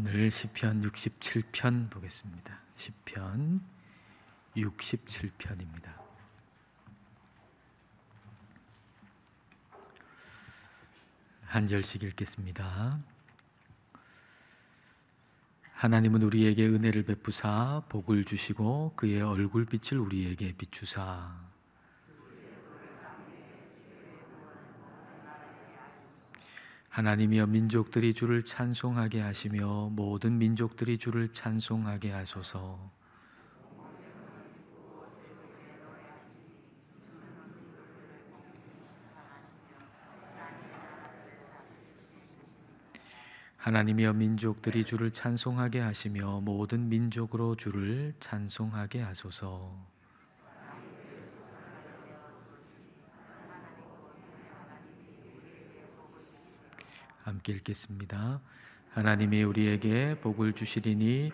오늘 시편 67편 보겠습니다. 시편 67편입니다. 한 절씩 읽겠습니다. 하나님은 우리에게 은혜를 베푸사 복을 주시고 그의 얼굴빛을 우리에게 비추사 하나님이여 민족들이 주를 찬송하게 하시며 모든 민족들이 주를 찬송하게 하소서. 하나님이여 민족들이 주를 찬송하게 하시며 모든 민족으로 주를 찬송하게 하소서. 함께 읽겠습니다. 하나님이 우리에게 복을 주시리니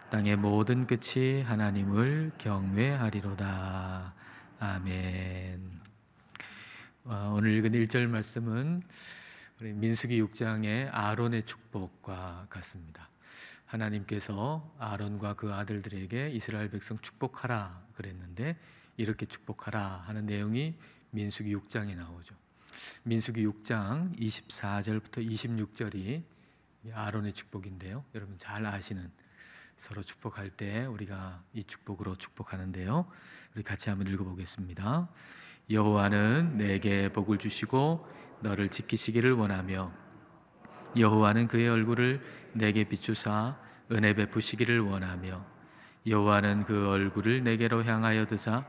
땅의 모든 끝이 하나님을 경외하리로다. 아멘. 오늘 읽은 1절 말씀은 우리 민수기 6장의 아론의 축복과 같습니다. 하나님께서 아론과 그 아들들에게 이스라엘 백성 축복하라 그랬는데 이렇게 축복하라 하는 내용이 민수기 6장에 나오죠. 민수기 6장 24절부터 26절이 아론의 축복인데요. 여러분 잘 아시는, 서로 축복할 때 우리가 이 축복으로 축복하는데요. 우리 같이 한번 읽어보겠습니다. 여호와는 내게 복을 주시고 너를 지키시기를 원하며 여호와는 그의 얼굴을 내게 비추사 은혜 베푸시기를 원하며 여호와는 그 얼굴을 내게로 향하여 드사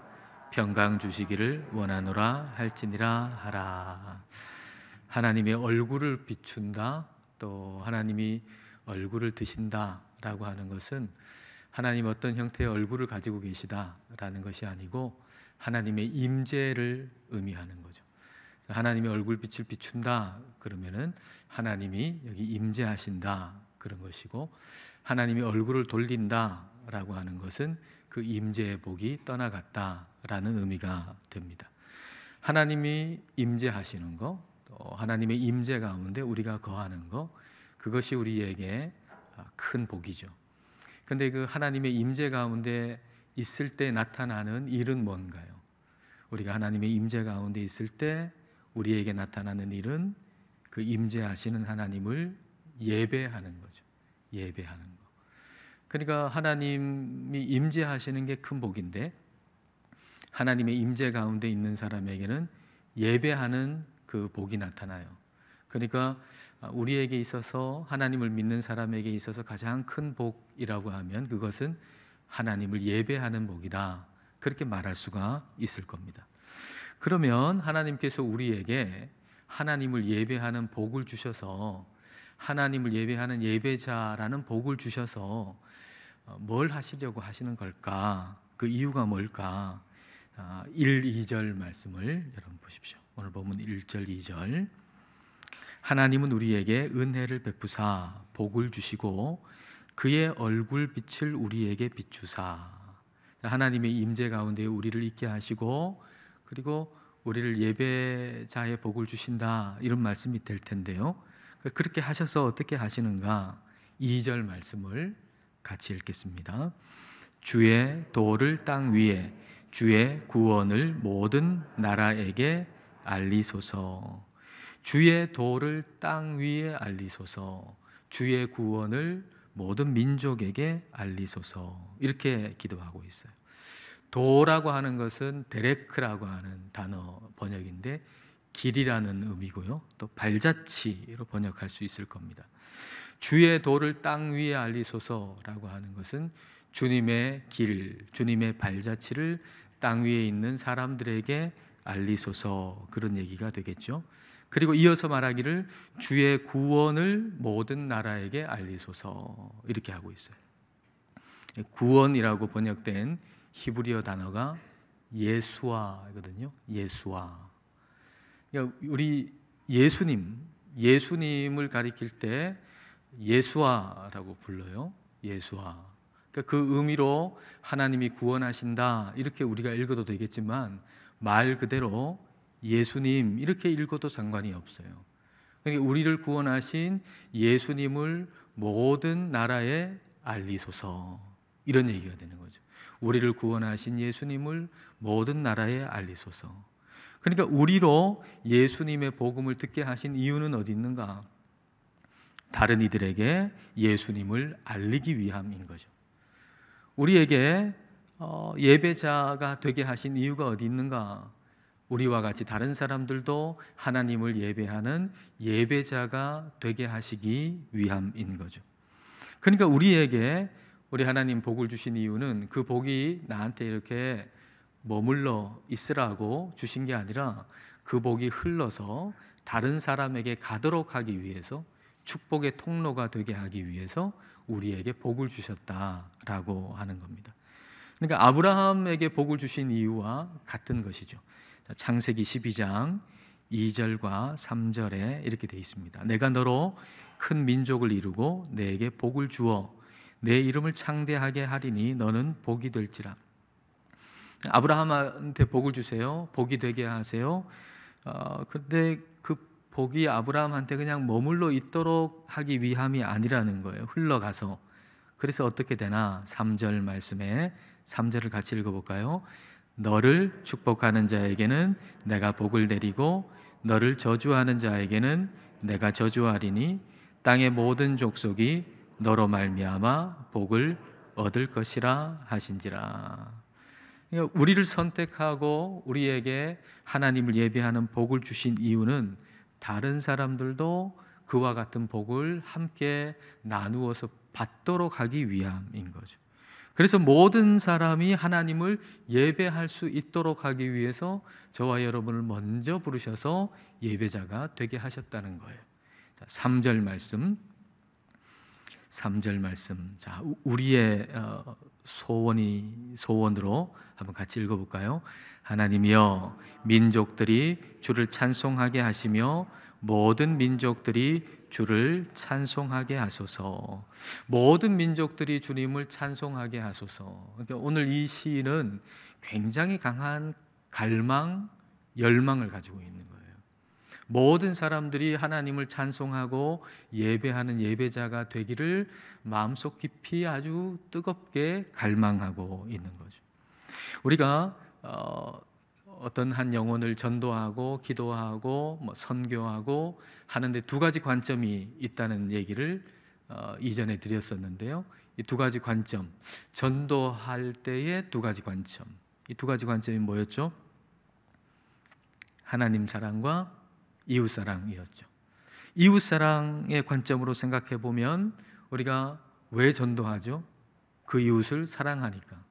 평강 주시기를 원하노라 할지니라 하라. 하나님의 얼굴을 비춘다, 또 하나님이 얼굴을 드신다 라고 하는 것은 하나님 어떤 형태의 얼굴을 가지고 계시다라는 것이 아니고 하나님의 임재를 의미하는 거죠. 하나님의 얼굴빛을 비춘다 그러면은 하나님이 여기 임재하신다 그런 것이고, 하나님이 얼굴을 돌린다 라고 하는 것은 그 임재의 복이 떠나갔다라는 의미가 됩니다. 하나님이 임재하시는 것, 또 하나님의 임재 가운데 우리가 거하는 것, 그것이 우리에게 큰 복이죠. 그런데 그 하나님의 임재 가운데 있을 때 나타나는 일은 뭔가요? 우리가 하나님의 임재 가운데 있을 때 우리에게 나타나는 일은 그 임재하시는 하나님을 예배하는 거죠. 예배하는 거. 그러니까 하나님이 임재하시는 게 큰 복인데 하나님의 임재 가운데 있는 사람에게는 예배하는 그 복이 나타나요. 그러니까 우리에게 있어서, 하나님을 믿는 사람에게 있어서 가장 큰 복이라고 하면 그것은 하나님을 예배하는 복이다, 그렇게 말할 수가 있을 겁니다. 그러면 하나님께서 우리에게 하나님을 예배하는 복을 주셔서, 하나님을 예배하는 예배자라는 복을 주셔서 뭘 하시려고 하시는 걸까? 그 이유가 뭘까? 1, 2절 말씀을 여러분 보십시오. 오늘 보면 1절, 2절. 하나님은 우리에게 은혜를 베푸사 복을 주시고 그의 얼굴빛을 우리에게 비추사. 하나님의 임재 가운데 우리를 있게 하시고 그리고 우리를 예배자의 복을 주신다, 이런 말씀이 될 텐데요. 그렇게 하셔서 어떻게 하시는가? 2절 말씀을 같이 읽겠습니다. 주의 도를 땅 위에, 주의 구원을 모든 나라에게 알리소서. 주의 도를 땅 위에 알리소서. 주의 구원을 모든 민족에게 알리소서. 이렇게 기도하고 있어요. 도라고 하는 것은 데레크라고 하는 단어 번역인데 길이라는 의미고요. 또 발자취로 번역할 수 있을 겁니다. 주의 도를 땅 위에 알리소서라고 하는 것은 주님의 길, 주님의 발자취를 땅 위에 있는 사람들에게 알리소서, 그런 얘기가 되겠죠. 그리고 이어서 말하기를 주의 구원을 모든 나라에게 알리소서, 이렇게 하고 있어요. 구원이라고 번역된 히브리어 단어가 예수아거든요. 예수아. 그러니까 우리 예수님을 가리킬 때 예수아라고 불러요. 예수아. 그러니까 그 의미로 하나님이 구원하신다, 이렇게 우리가 읽어도 되겠지만 말 그대로 예수님 이렇게 읽어도 상관이 없어요. 그러니까 우리를 구원하신 예수님을 모든 나라에 알리소서. 이런 얘기가 되는 거죠. 우리를 구원하신 예수님을 모든 나라에 알리소서. 그러니까 우리로 예수님의 복음을 듣게 하신 이유는 어디 있는가? 다른 이들에게 예수님을 알리기 위함인 거죠. 우리에게 예배자가 되게 하신 이유가 어디 있는가? 우리와 같이 다른 사람들도 하나님을 예배하는 예배자가 되게 하시기 위함인 거죠. 그러니까 우리에게 우리 하나님 복을 주신 이유는 그 복이 나한테 이렇게 머물러 있으라고 주신 게 아니라 그 복이 흘러서 다른 사람에게 가도록 하기 위해서, 축복의 통로가 되게 하기 위해서 우리에게 복을 주셨다라고 하는 겁니다. 그러니까 아브라함에게 복을 주신 이유와 같은 것이죠. 창세기 12장 2절과 3절에 이렇게 되어 있습니다. 내가 너로 큰 민족을 이루고 내게 복을 주어 내 이름을 창대하게 하리니 너는 복이 될지라. 아브라함한테 복을 주세요. 복이 되게 하세요. 근데 그 복이 아브라함한테 그냥 머물러 있도록 하기 위함이 아니라는 거예요. 흘러가서. 그래서 어떻게 되나? 3절 말씀에 3절을 같이 읽어볼까요? 너를 축복하는 자에게는 내가 복을 내리고 너를 저주하는 자에게는 내가 저주하리니 땅의 모든 족속이 너로 말미암아 복을 얻을 것이라 하신지라. 그러니까 우리를 선택하고 우리에게 하나님을 예배하는 복을 주신 이유는 다른 사람들도 그와 같은 복을 함께 나누어서 받도록 하기 위함인 거죠. 그래서 모든 사람이 하나님을 예배할 수 있도록 하기 위해서 저와 여러분을 먼저 부르셔서 예배자가 되게 하셨다는 거예요. 3절 말씀. 3절 말씀. 자, 우리의 소원으로 한번 같이 읽어볼까요? 하나님이여, 민족들이 주를 찬송하게 하시며 모든 민족들이 주를 찬송하게 하소서. 모든 민족들이 주님을 찬송하게 하소서. 그러니까 오늘 이 시는 굉장히 강한 갈망, 열망을 가지고 있는 거예요. 모든 사람들이 하나님을 찬송하고 예배하는 예배자가 되기를 마음속 깊이 아주 뜨겁게 갈망하고 있는 거죠. 우리가 어떤 한 영혼을 전도하고 기도하고 선교하고 하는데 두 가지 관점이 있다는 얘기를 이전에 드렸었는데요. 이 두 가지 관점, 전도할 때의 두 가지 관점, 이 두 가지 관점이 뭐였죠? 하나님 사랑과 이웃 사랑이었죠. 이웃 사랑의 관점으로 생각해 보면 우리가 왜 전도하죠? 그 이웃을 사랑하니까.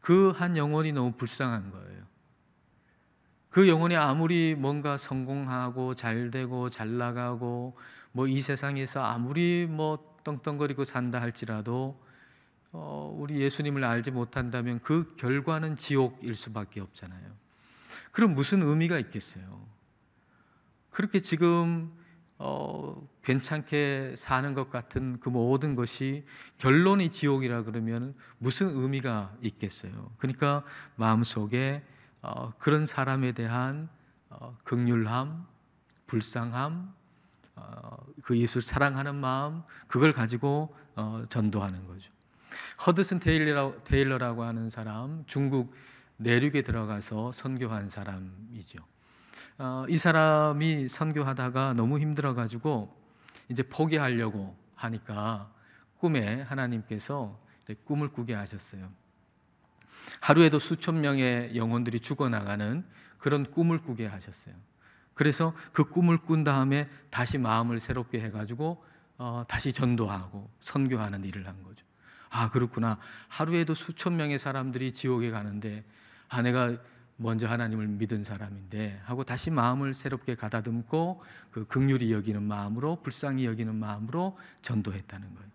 그 한 영혼이 너무 불쌍한 거예요. 그 영혼이 아무리 뭔가 성공하고 잘 되고 잘 나가고 이 세상에서 아무리 떵떵거리고 산다 할지라도 우리 예수님을 알지 못한다면 그 결과는 지옥일 수밖에 없잖아요. 그럼 무슨 의미가 있겠어요? 그렇게 지금 괜찮게 사는 것 같은 그 모든 것이 결론이 지옥이라 그러면 무슨 의미가 있겠어요? 그러니까 마음속에 그런 사람에 대한 긍휼함, 불쌍함, 그 예수를 사랑하는 마음, 그걸 가지고 전도하는 거죠. 허드슨 테일러라고 하는 사람, 중국 내륙에 들어가서 선교한 사람이죠. 이 사람이 선교하다가 너무 힘들어가지고 이제 포기하려고 하니까 꿈에 하나님께서 꿈을 꾸게 하셨어요. 하루에도 수천 명의 영혼들이 죽어나가는 그런 꿈을 꾸게 하셨어요. 그래서 그 꿈을 꾼 다음에 다시 마음을 새롭게 해가지고 다시 전도하고 선교하는 일을 한 거죠. 아, 그렇구나. 하루에도 수천 명의 사람들이 지옥에 가는데 내가 먼저 하나님을 믿은 사람인데 하고 다시 마음을 새롭게 가다듬고 그 긍휼히 여기는 마음으로, 불쌍히 여기는 마음으로 전도했다는 거예요.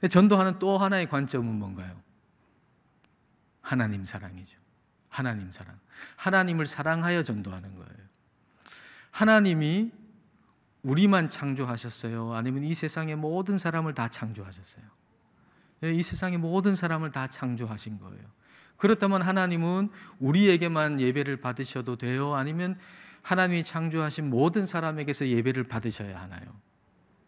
전도하는 또 하나의 관점은 뭔가요? 하나님 사랑이죠. 하나님 사랑. 하나님을 사랑하여 전도하는 거예요. 하나님이 우리만 창조하셨어요? 아니면 이 세상의 모든 사람을 다 창조하셨어요? 이 세상의 모든 사람을 다 창조하신 거예요. 그렇다면 하나님은 우리에게만 예배를 받으셔도 돼요? 아니면 하나님이 창조하신 모든 사람에게서 예배를 받으셔야 하나요?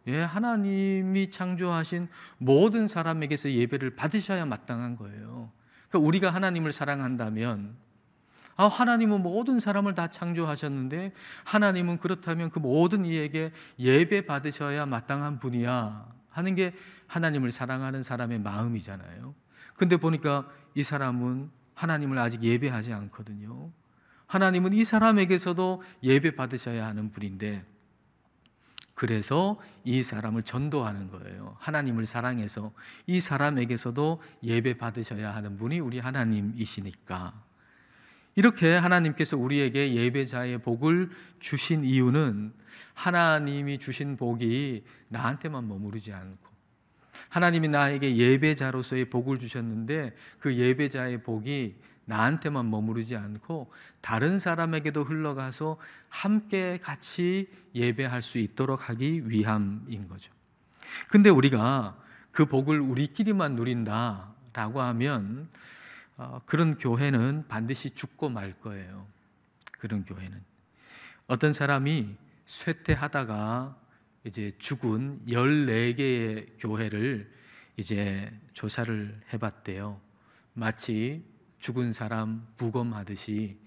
하나님이 창조하신 모든 사람에게서 예배를 받으셔야 마땅한 거예요. 그러니까 우리가 하나님을 사랑한다면, 하나님은 모든 사람을 다 창조하셨는데 하나님은 그렇다면 그 모든 이에게 예배 받으셔야 마땅한 분이야 하는 게 하나님을 사랑하는 사람의 마음이잖아요. 근데 보니까 이 사람은 하나님을 아직 예배하지 않거든요. 하나님은 이 사람에게서도 예배 받으셔야 하는 분인데, 그래서 이 사람을 전도하는 거예요. 하나님을 사랑해서 이 사람에게서도 예배 받으셔야 하는 분이 우리 하나님이시니까. 이렇게 하나님께서 우리에게 예배자의 복을 주신 이유는 하나님이 주신 복이 나한테만 머무르지 않고, 하나님이 나에게 예배자로서의 복을 주셨는데 그 예배자의 복이 나한테만 머무르지 않고 다른 사람에게도 흘러가서 함께 같이 예배할 수 있도록 하기 위함인 거죠. 근데 우리가 그 복을 우리끼리만 누린다라고 하면 그런 교회는 반드시 죽고 말 거예요. 그런 교회는 어떤 사람이 쇠퇴하다가 이제 죽은 14개의 교회를 이제 조사를 해봤대요. 마치 죽은 사람 부검하듯이,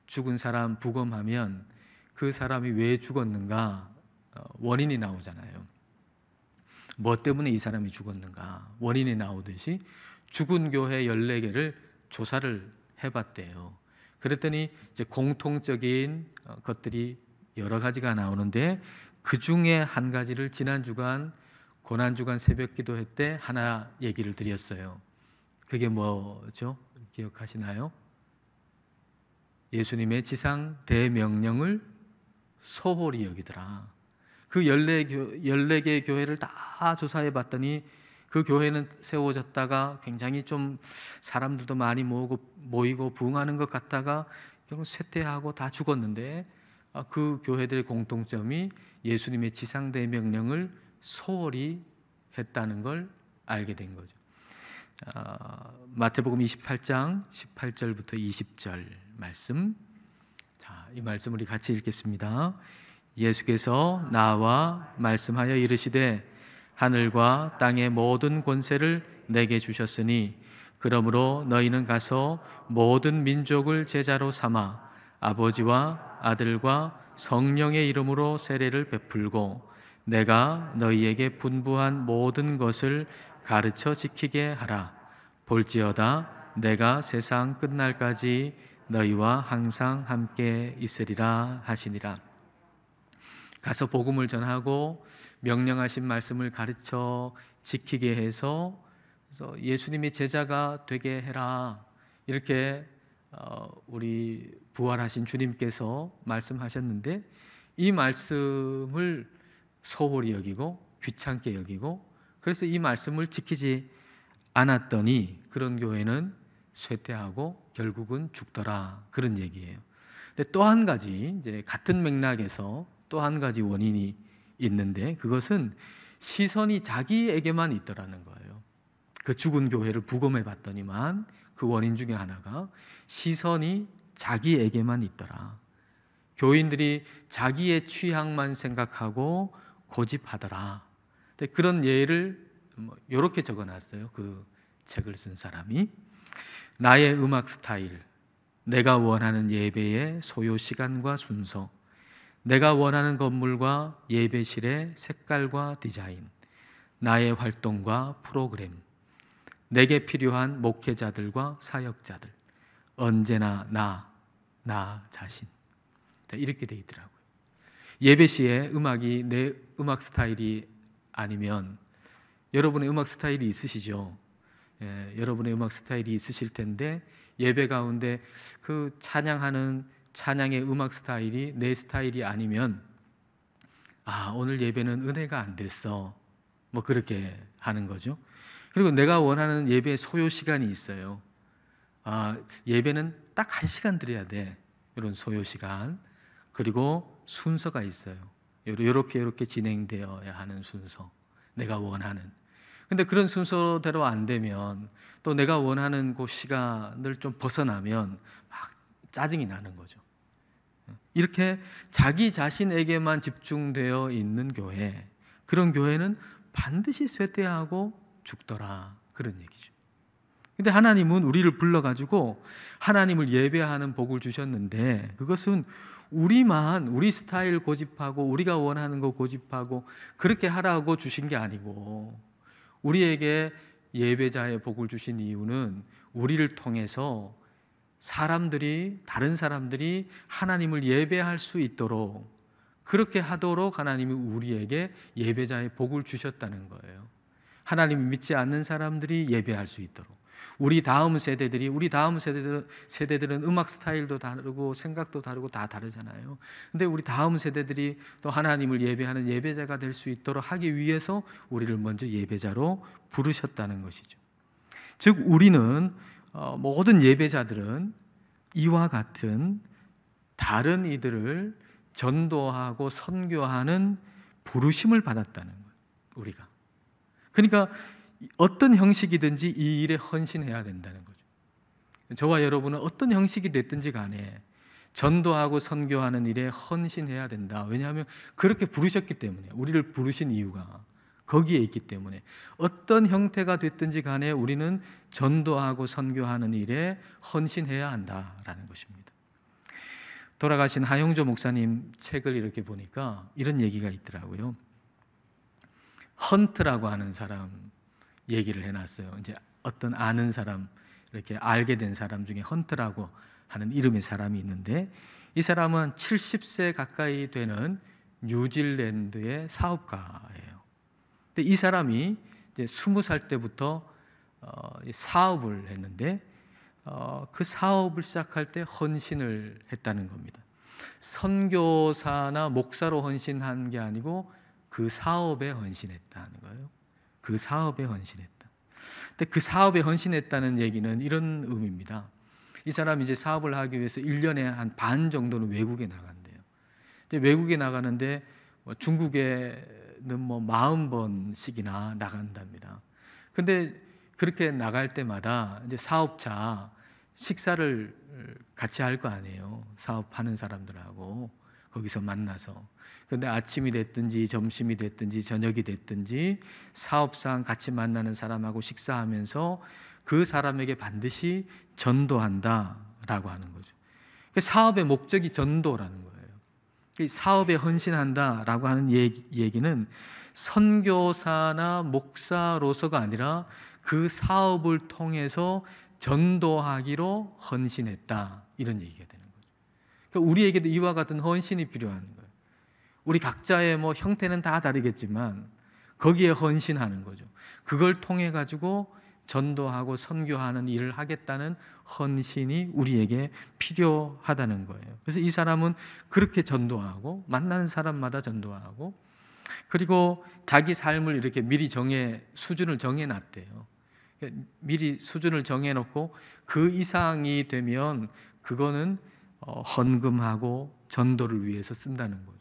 죽은 사람 부검하면 그 사람이 왜 죽었는가 원인이 나오잖아요. 뭐 때문에 이 사람이 죽었는가 원인이 나오듯이 죽은 교회 14개를 조사를 해봤대요. 그랬더니 이제 공통적인 것들이 여러 가지가 나오는데, 그 중에 한 가지를 지난 주간 고난주간 새벽기도 회 때 하나 얘기를 드렸어요. 그게 뭐죠? 기억하시나요? 예수님의 지상 대명령을 소홀히 여기더라. 그 14개의 교회를 다 조사해 봤더니 그 교회는 세워졌다가 굉장히 좀 사람들도 많이 모이고 부흥하는 것 같다가 결국 쇠퇴하고 다 죽었는데, 그 교회들의 공통점이 예수님의 지상대 명령을 소홀히 했다는 걸 알게 된 거죠. 마태복음 28장 18절부터 20절 말씀. 자, 이 말씀 우리 같이 읽겠습니다. 예수께서 나와 말씀하여 이르시되 하늘과 땅의 모든 권세를 내게 주셨으니 그러므로 너희는 가서 모든 민족을 제자로 삼아 아버지와 아들과 성령의 이름으로 세례를 베풀고 내가 너희에게 분부한 모든 것을 가르쳐 지키게 하라. 볼지어다 내가 세상 끝날까지 너희와 항상 함께 있으리라 하시니라. 가서 복음을 전하고 명령하신 말씀을 가르쳐 지키게 해서 예수님의 제자가 되게 해라. 이렇게 우리 부활하신 주님께서 말씀하셨는데, 이 말씀을 소홀히 여기고 귀찮게 여기고, 그래서 이 말씀을 지키지 않았더니 그런 교회는 쇠퇴하고 결국은 죽더라, 그런 얘기예요. 근데 또 한 가지, 이제 같은 맥락에서 또 한 가지 원인이 있는데, 그것은 시선이 자기에게만 있더라는 거예요. 그 죽은 교회를 부검해 봤더니만 그 원인 중에 하나가 시선이 자기에게만 있더라. 교인들이 자기의 취향만 생각하고 고집하더라. 근데 그런 예를 이렇게 적어놨어요. 그 책을 쓴 사람이, 나의 음악 스타일, 내가 원하는 예배의 소요 시간과 순서, 내가 원하는 건물과 예배실의 색깔과 디자인, 나의 활동과 프로그램, 내게 필요한 목회자들과 사역자들, 언제나 나 자신. 이렇게 돼 있더라고요. 예배 시에 음악이 내 음악 스타일이 아니면, 여러분의 음악 스타일이 있으시죠? 여러분의 음악 스타일이 있으실 텐데 예배 가운데 그 찬양하는 찬양의 음악 스타일이 내 스타일이 아니면, 오늘 예배는 은혜가 안 됐어, 뭐 그렇게 하는 거죠. 그리고 내가 원하는 예배의 소요 시간이 있어요. 예배는 딱 1시간 드려야 돼, 이런 소요 시간. 그리고 순서가 있어요. 이렇게 진행되어야 하는 순서, 내가 원하는. 근데 그런 순서대로 안 되면, 또 내가 원하는 그 시간을 좀 벗어나면 막 짜증이 나는 거죠. 이렇게 자기 자신에게만 집중되어 있는 교회, 그런 교회는 반드시 쇠퇴하고 죽더라, 그런 얘기죠. 근데 하나님은 우리를 불러가지고 하나님을 예배하는 복을 주셨는데, 그것은 우리만 우리 스타일 고집하고 우리가 원하는 거 고집하고 그렇게 하라고 주신 게 아니고, 우리에게 예배자의 복을 주신 이유는 우리를 통해서 다른 사람들이 하나님을 예배할 수 있도록, 그렇게 하도록 하나님이 우리에게 예배자의 복을 주셨다는 거예요. 하나님을 믿지 않는 사람들이 예배할 수 있도록, 우리 다음 세대들은 음악 스타일도 다르고 생각도 다르고 다 다르잖아요. 근데 우리 다음 세대들이 또 하나님을 예배하는 예배자가 될 수 있도록 하기 위해서 우리를 먼저 예배자로 부르셨다는 것이죠. 즉 우리는 모든 예배자들은 이와 같은 다른 이들을 전도하고 선교하는 부르심을 받았다는 거예요, 우리가. 그러니까 어떤 형식이든지 이 일에 헌신해야 된다는 거죠. 저와 여러분은 어떤 형식이 됐든지 간에 전도하고 선교하는 일에 헌신해야 된다. 왜냐하면 그렇게 부르셨기 때문에, 우리를 부르신 이유가 거기에 있기 때문에 어떤 형태가 됐든지 간에 우리는 전도하고 선교하는 일에 헌신해야 한다라는 것입니다. 돌아가신 하용조 목사님 책을 이렇게 보니까 이런 얘기가 있더라고요. 헌트라고 하는 사람 얘기를 해놨어요. 이제 어떤 아는 사람, 이렇게 알게 된 사람 중에 헌트라고 하는 이름의 사람이 있는데, 이 사람은 70세 가까이 되는 뉴질랜드의 사업가예요. 근데 이 사람이 이제 20살 때부터 사업을 했는데, 그 사업을 시작할 때 헌신을 했다는 겁니다. 선교사나 목사로 헌신한 게 아니고 그 사업에 헌신했다는 거예요. 그 사업에 헌신했다. 근데 그 사업에 헌신했다는 얘기는 이런 의미입니다. 이 사람이 이제 사업을 하기 위해서 1년에 한 반 정도는 외국에 나간대요. 근데 외국에 나가는데 중국에는 40번씩이나 나간답니다. 근데 그렇게 나갈 때마다 이제 사업자 식사를 같이 할 거 아니에요. 사업하는 사람들하고 거기서 만나서. 근데 아침이 됐든지 점심이 됐든지 저녁이 됐든지 사업상 같이 만나는 사람하고 식사하면서 그 사람에게 반드시 전도한다라고 하는 거죠. 사업의 목적이 전도라는 거예요. 사업에 헌신한다라고 하는 얘기는 선교사나 목사로서가 아니라 그 사업을 통해서 전도하기로 헌신했다, 이런 얘기가 되는 거죠. 그러니까 우리에게도 이와 같은 헌신이 필요한 거예요. 우리 각자의 형태는 다 다르겠지만 거기에 헌신하는 거죠. 그걸 통해 가지고 전도하고 선교하는 일을 하겠다는 헌신이 우리에게 필요하다는 거예요. 그래서 이 사람은 그렇게 전도하고 만나는 사람마다 전도하고, 그리고 자기 삶을 이렇게 미리 수준을 정해놨대요. 미리 수준을 정해놓고 그 이상이 되면 그거는 헌금하고 전도를 위해서 쓴다는 거죠.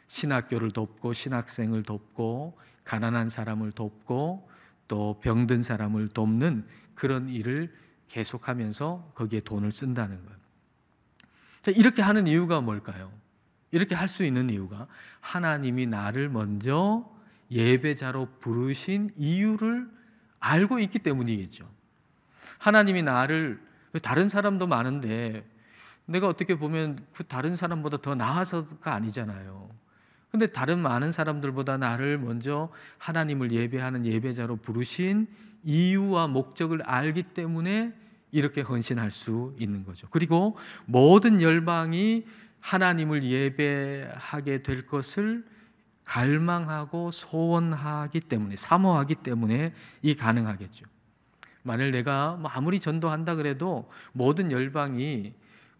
신학교를 돕고 신학생을 돕고 가난한 사람을 돕고 또 병든 사람을 돕는 그런 일을 계속하면서 거기에 돈을 쓴다는 거예요. 이렇게 하는 이유가 뭘까요? 이렇게 할 수 있는 이유가 하나님이 나를 먼저 예배자로 부르신 이유를 알고 있기 때문이겠죠. 하나님이 나를, 다른 사람도 많은데 내가 어떻게 보면 그 다른 사람보다 더 나아서가 아니잖아요. 근데 다른 많은 사람들보다 나를 먼저 하나님을 예배하는 예배자로 부르신 이유와 목적을 알기 때문에 이렇게 헌신할 수 있는 거죠. 그리고 모든 열방이 하나님을 예배하게 될 것을 갈망하고 소원하기 때문에, 사모하기 때문에 이 가능하겠죠. 만일 내가 아무리 전도한다 그래도 모든 열방이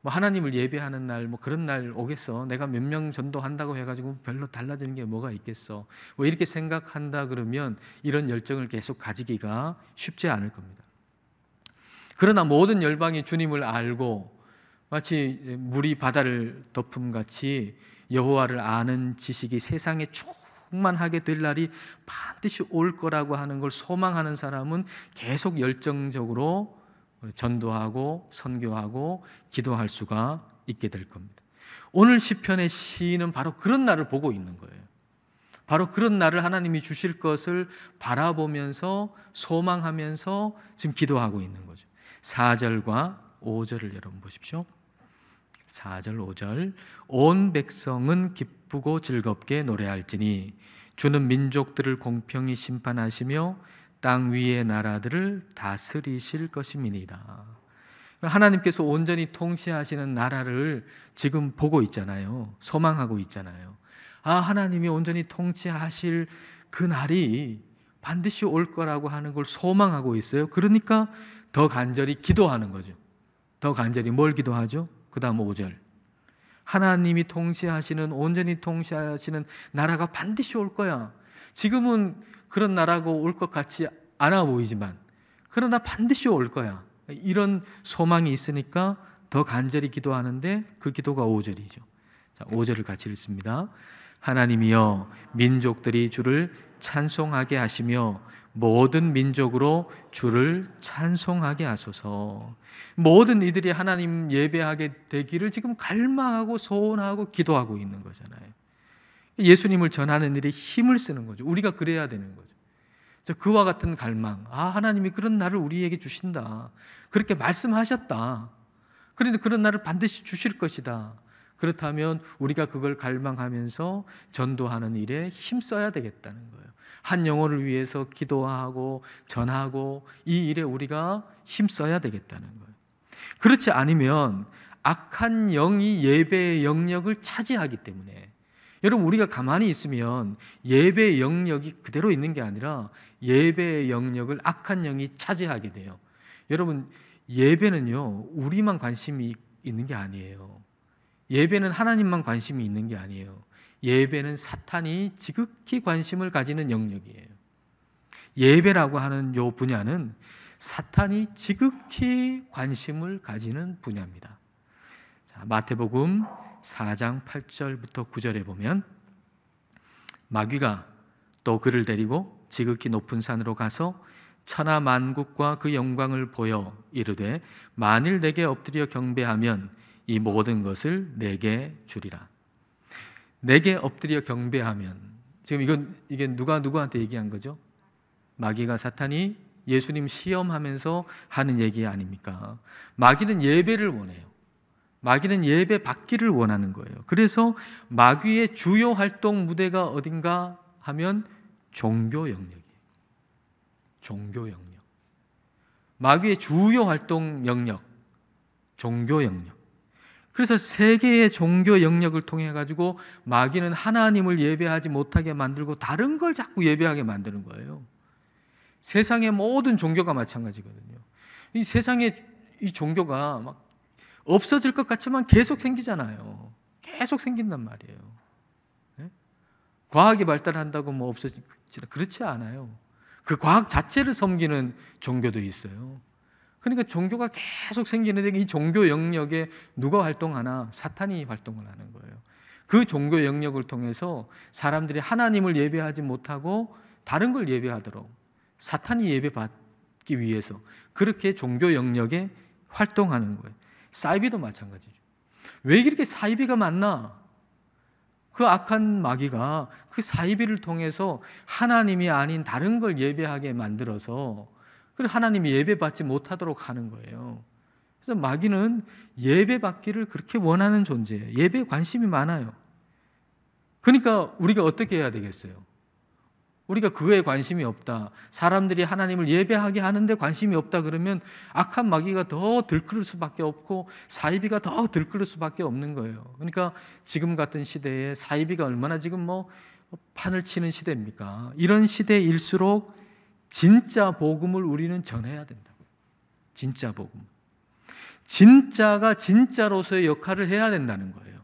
하나님을 예배하는 날 그런 날 오겠어, 내가 몇 명 전도한다고 해가지고 별로 달라지는 게 뭐가 있겠어, 이렇게 생각한다 그러면 이런 열정을 계속 가지기가 쉽지 않을 겁니다. 그러나 모든 열방이 주님을 알고 마치 물이 바다를 덮음같이 여호와를 아는 지식이 세상에 충만하게 될 날이 반드시 올 거라고 하는 걸 소망하는 사람은 계속 열정적으로 전도하고 선교하고 기도할 수가 있게 될 겁니다. 오늘 시편의 시인은 바로 그런 날을 보고 있는 거예요. 바로 그런 날을 하나님이 주실 것을 바라보면서 소망하면서 지금 기도하고 있는 거죠. 4절과 5절을 여러분 보십시오. 4절 5절 온 백성은 기쁘고 즐겁게 노래할지니 주는 민족들을 공평히 심판하시며 땅 위의 나라들을 다스리실 것임이니이다. 하나님께서 온전히 통치하시는 나라를 지금 보고 있잖아요. 소망하고 있잖아요. 하나님이 온전히 통치하실 그 날이 반드시 올 거라고 하는 걸 소망하고 있어요. 그러니까 더 간절히 기도하는 거죠. 더 간절히 뭘 기도하죠? 그 다음 5절 하나님이 통치하시는 온전히 통치하시는 나라가 반드시 올 거야. 지금은 그런 나라가 올 것 같지 않아 보이지만 그러나 반드시 올 거야. 이런 소망이 있으니까 더 간절히 기도하는데 그 기도가 5절이죠. 자, 5절을 같이 읽습니다. 하나님이여 민족들이 주를 찬송하게 하시며 모든 민족으로 주를 찬송하게 하소서. 모든 이들이 하나님 예배하게 되기를 지금 갈망하고 소원하고 기도하고 있는 거잖아요. 예수님을 전하는 일에 힘을 쓰는 거죠. 우리가 그래야 되는 거죠. 그와 같은 갈망, 하나님이 그런 날을 우리에게 주신다. 그렇게 말씀하셨다. 그런데 그런 날을 반드시 주실 것이다. 그렇다면 우리가 그걸 갈망하면서 전도하는 일에 힘써야 되겠다는 거예요. 한 영혼을 위해서 기도하고 전하고 이 일에 우리가 힘써야 되겠다는 거예요. 그렇지 않으면 악한 영이 예배의 영역을 차지하기 때문에 여러분 우리가 가만히 있으면 예배의 영역이 그대로 있는 게 아니라 예배의 영역을 악한 영이 차지하게 돼요. 여러분 예배는요 우리만 관심이 있는 게 아니에요. 예배는 하나님만 관심이 있는 게 아니에요. 예배는 사탄이 지극히 관심을 가지는 영역이에요. 예배라고 하는 요 분야는 사탄이 지극히 관심을 가지는 분야입니다. 자, 마태복음 4장 8절부터 9절에 보면 마귀가 또 그를 데리고 지극히 높은 산으로 가서 천하 만국과 그 영광을 보여 이르되 만일 내게 엎드려 경배하면 이 모든 것을 내게 주리라. 내게 엎드려 경배하면 지금 이게 누가 누구한테 얘기한 거죠? 마귀가 사탄이 예수님 시험하면서 하는 얘기 아닙니까? 마귀는 예배를 원해요. 마귀는 예배 받기를 원하는 거예요. 그래서 마귀의 주요 활동 무대가 어딘가 하면 종교 영역이에요. 종교 영역. 마귀의 주요 활동 영역, 종교 영역. 그래서 세계의 종교 영역을 통해 가지고 마귀는 하나님을 예배하지 못하게 만들고 다른 걸 자꾸 예배하게 만드는 거예요. 세상의 모든 종교가 마찬가지거든요. 이 세상의 이 종교가 막 없어질 것 같지만 계속 생기잖아요. 계속 생긴단 말이에요. 네? 과학이 발달한다고 뭐 없어지나 그렇지 않아요. 그 과학 자체를 섬기는 종교도 있어요. 그러니까 종교가 계속 생기는데 이 종교 영역에 누가 활동하나? 사탄이 활동을 하는 거예요. 그 종교 영역을 통해서 사람들이 하나님을 예배하지 못하고 다른 걸 예배하도록 사탄이 예배받기 위해서 그렇게 종교 영역에 활동하는 거예요. 사이비도 마찬가지죠. 왜 이렇게 사이비가 많나? 그 악한 마귀가 그 사이비를 통해서 하나님이 아닌 다른 걸 예배하게 만들어서 하나님이 예배받지 못하도록 하는 거예요. 그래서 마귀는 예배받기를 그렇게 원하는 존재예요. 예배에 관심이 많아요. 그러니까 우리가 어떻게 해야 되겠어요? 우리가 그거에 관심이 없다. 사람들이 하나님을 예배하게 하는데 관심이 없다 그러면 악한 마귀가 더 들끓을 수밖에 없고 사이비가 더 들끓을 수밖에 없는 거예요. 그러니까 지금 같은 시대에 사이비가 얼마나 지금 판을 치는 시대입니까? 이런 시대일수록 진짜 복음을 우리는 전해야 된다고요. 진짜 복음. 진짜가 진짜로서의 역할을 해야 된다는 거예요.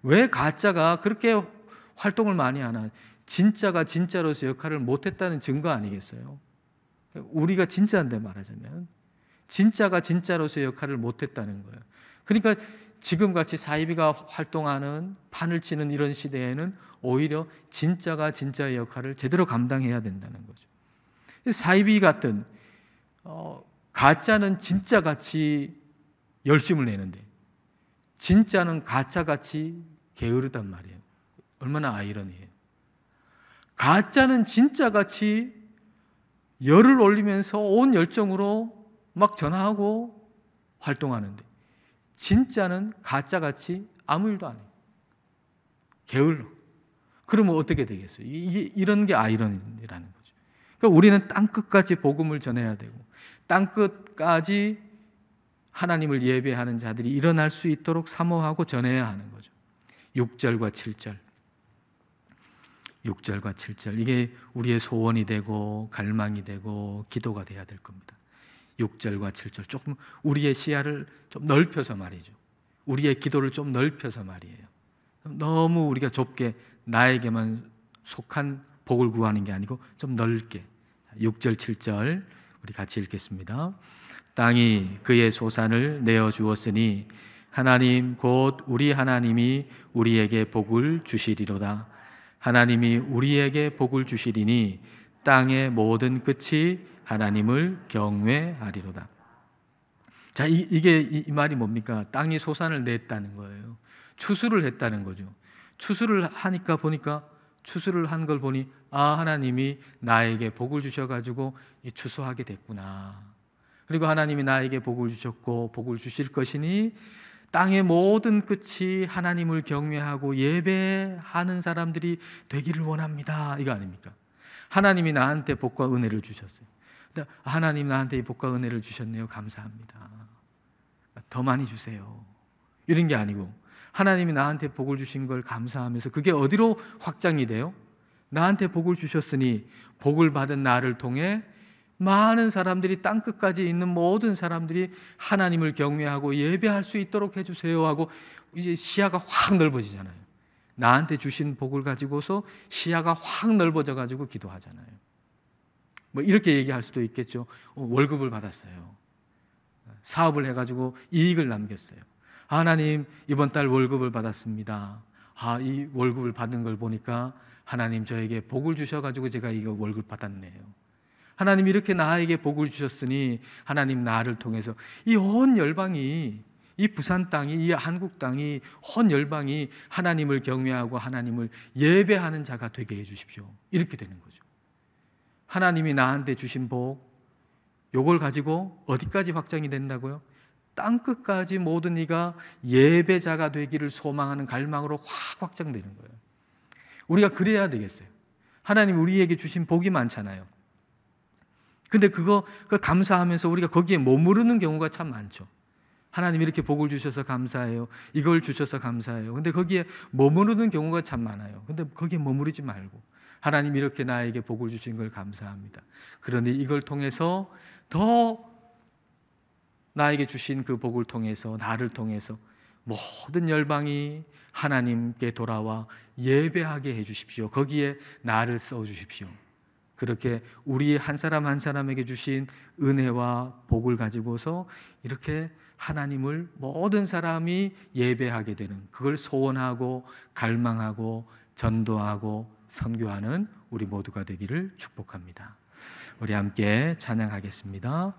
왜 가짜가 그렇게 활동을 많이 하나? 진짜가 진짜로서 역할을 못했다는 증거 아니겠어요? 우리가 진짜인데 말하자면 진짜가 진짜로서 역할을 못했다는 거예요. 그러니까 지금같이 사이비가 활동하는 판을 치는 이런 시대에는 오히려 진짜가 진짜의 역할을 제대로 감당해야 된다는 거죠. 사이비 같은 가짜는 진짜같이 열심을 내는데 진짜는 가짜같이 게으르단 말이에요. 얼마나 아이러니해요. 가짜는 진짜같이 열을 올리면서 온 열정으로 막 전하고 활동하는데, 진짜는 가짜같이 아무 일도 안 해요. 게을러. 그러면 어떻게 되겠어요? 이런 게 아이러니라는 거죠. 그러니까 우리는 땅끝까지 복음을 전해야 되고, 땅끝까지 하나님을 예배하는 자들이 일어날 수 있도록 사모하고 전해야 하는 거죠. 6절과 7절. 6절과 7절. 이게 우리의 소원이 되고 갈망이 되고 기도가 돼야 될 겁니다. 6절과 7절. 조금 우리의 시야를 좀 넓혀서 말이죠. 우리의 기도를 좀 넓혀서 말이에요. 너무 우리가 좁게 나에게만 속한 복을 구하는 게 아니고 좀 넓게. 6절 7절 우리 같이 읽겠습니다. 땅이 그의 소산을 내어 주었으니 하나님 곧 우리 하나님이 우리에게 복을 주시리로다. 하나님이 우리에게 복을 주시리니 땅의 모든 끝이 하나님을 경외하리로다. 자, 이 말이 뭡니까? 땅이 소산을 냈다는 거예요. 추수를 했다는 거죠. 추수를 하니까 보니까, 추수를 한 걸 보니, 아, 하나님이 나에게 복을 주셔가지고 추수하게 됐구나. 그리고 하나님이 나에게 복을 주셨고 복을 주실 것이니 땅의 모든 끝이 하나님을 경외하고 예배하는 사람들이 되기를 원합니다. 이거 아닙니까? 하나님이 나한테 복과 은혜를 주셨어요. 하나님 나한테 이 복과 은혜를 주셨네요. 감사합니다. 더 많이 주세요. 이런 게 아니고, 하나님이 나한테 복을 주신 걸 감사하면서 그게 어디로 확장이 돼요? 나한테 복을 주셨으니 복을 받은 나를 통해 많은 사람들이, 땅끝까지 있는 모든 사람들이 하나님을 경외하고 예배할 수 있도록 해주세요 하고, 이제 시야가 확 넓어지잖아요. 나한테 주신 복을 가지고서 시야가 확 넓어져 가지고 기도하잖아요. 뭐 이렇게 얘기할 수도 있겠죠. 월급을 받았어요. 사업을 해가지고 이익을 남겼어요. 하나님, 이번 달 월급을 받았습니다. 아, 이 월급을 받은 걸 보니까 하나님 저에게 복을 주셔가지고 제가 이거 월급 받았네요. 하나님 이렇게 나에게 복을 주셨으니 하나님 나를 통해서 이 온 열방이, 이 부산 땅이, 이 한국 땅이, 온 열방이 하나님을 경외하고 하나님을 예배하는 자가 되게 해 주십시오. 이렇게 되는 거죠. 하나님이 나한테 주신 복, 요걸 가지고 어디까지 확장이 된다고요? 땅끝까지 모든 이가 예배자가 되기를 소망하는 갈망으로 확 확장되는 거예요. 우리가 그래야 되겠어요. 하나님 우리에게 주신 복이 많잖아요. 근데 그거 감사하면서 우리가 거기에 머무르는 경우가 참 많죠. 하나님 이렇게 복을 주셔서 감사해요. 이걸 주셔서 감사해요. 근데 거기에 머무르는 경우가 참 많아요. 근데 거기에 머무르지 말고, 하나님 이렇게 나에게 복을 주신 걸 감사합니다. 그런데 이걸 통해서 더 나에게 주신 그 복을 통해서, 나를 통해서 모든 열방이 하나님께 돌아와 예배하게 해 주십시오. 거기에 나를 써 주십시오. 그렇게 우리 한 사람 한 사람에게 주신 은혜와 복을 가지고서 이렇게 하나님을 모든 사람이 예배하게 되는, 그걸 소원하고 갈망하고 전도하고 선교하는 우리 모두가 되기를 축복합니다. 우리 함께 찬양하겠습니다.